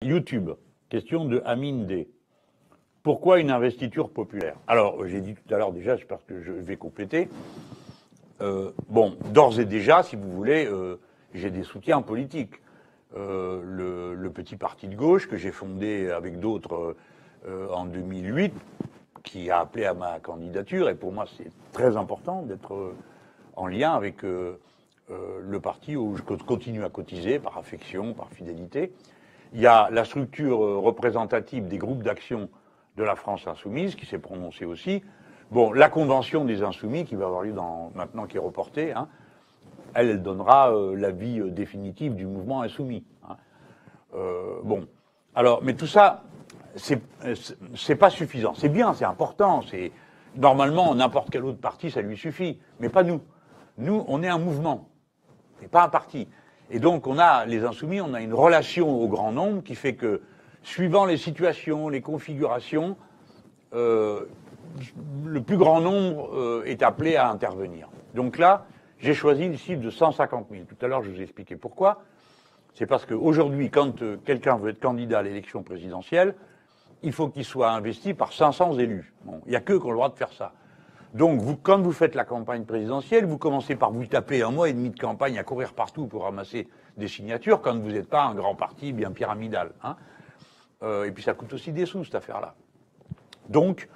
YouTube, question de Amine D. Pourquoi une investiture populaire? Alors, j'ai dit tout à l'heure déjà, c'est parce que je vais compléter. Bon, d'ores et déjà, si vous voulez, j'ai des soutiens politiques. Le petit parti de gauche que j'ai fondé avec d'autres en 2008, qui a appelé à ma candidature, et pour moi c'est très important d'être en lien avec le parti où je continue à cotiser par affection, par fidélité. Il y a la structure représentative des groupes d'action de la France insoumise qui s'est prononcée aussi. Bon, la convention des insoumis qui va avoir lieu maintenant, qui est reportée, hein, elle donnera l'avis définitif du mouvement insoumis. Hein. Bon, alors, mais tout ça, c'est pas suffisant. C'est bien, c'est important. Normalement, n'importe quel autre parti, ça lui suffit, mais pas nous. Nous, on est un mouvement, et pas un parti. Et donc, les insoumis, on a une relation au grand nombre qui fait que, suivant les situations, les configurations, le plus grand nombre est appelé à intervenir. Donc là, j'ai choisi une cible de 150 000. Tout à l'heure, je vous ai expliqué pourquoi. C'est parce qu'aujourd'hui, quand quelqu'un veut être candidat à l'élection présidentielle, il faut qu'il soit investi par 500 élus. Bon, il n'y a qu'eux qui ont le droit de faire ça. Donc, quand vous faites la campagne présidentielle, vous commencez par vous taper 1 mois et demi de campagne à courir partout pour ramasser des signatures quand vous n'êtes pas un grand parti bien pyramidal. Hein. Et puis ça coûte aussi des sous, cette affaire-là. Donc,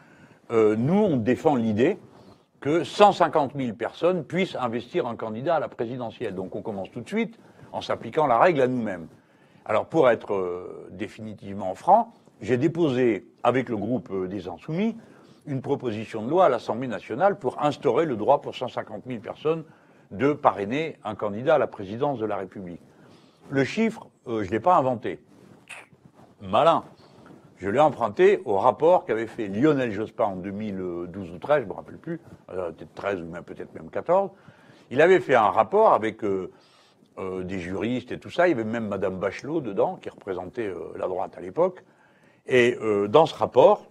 nous, on défend l'idée que 150 000 personnes puissent investir un candidat à la présidentielle. Donc, on commence tout de suite en s'appliquant la règle à nous-mêmes. Alors, pour être définitivement franc, j'ai déposé, avec le groupe des Insoumis, une proposition de loi à l'Assemblée nationale pour instaurer le droit pour 150 000 personnes de parrainer un candidat à la présidence de la République. Le chiffre, je ne l'ai pas inventé. Malin. Je l'ai emprunté au rapport qu'avait fait Lionel Jospin en 2012 ou 13, je ne me rappelle plus, peut-être 13 ou peut-être même 14. Il avait fait un rapport avec des juristes et tout ça. Il y avait même Madame Bachelot dedans, qui représentait la droite à l'époque. Et dans ce rapport,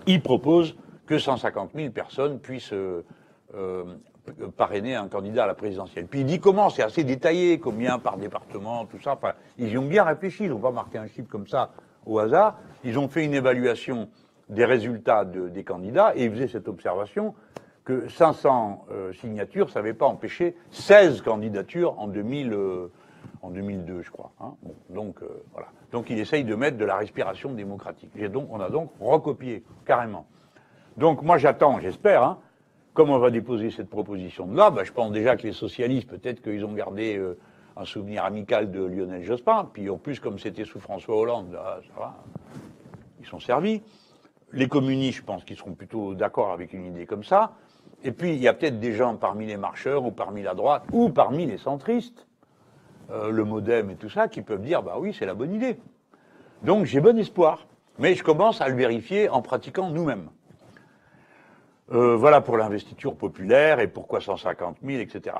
il propose que 150 000 personnes puissent parrainer un candidat à la présidentielle. Puis il dit comment, c'est assez détaillé, combien par département, tout ça. Enfin, ils y ont bien réfléchi, ils n'ont pas marqué un chiffre comme ça au hasard. Ils ont fait une évaluation des résultats des candidats et ils faisaient cette observation que 500 signatures, ça n'avait pas empêché 16 candidatures en 2002, je crois. Hein. Bon, donc, voilà. Donc il essaye de mettre de la respiration démocratique. On a donc recopié, carrément. Donc moi j'attends, j'espère, hein, comme on va déposer cette proposition de loi, je pense déjà que les socialistes, peut-être qu'ils ont gardé un souvenir amical de Lionel Jospin, puis en plus, comme c'était sous François Hollande, là, ça va, ils sont servis. Les communistes, je pense qu'ils seront plutôt d'accord avec une idée comme ça. Et puis, il y a peut-être des gens parmi les marcheurs, ou parmi la droite, ou parmi les centristes, le MoDem et tout ça, qui peuvent dire, bah oui, c'est la bonne idée. Donc, j'ai bon espoir. Mais je commence à le vérifier en pratiquant nous-mêmes. Voilà pour l'investiture populaire et pourquoi 150 000, etc.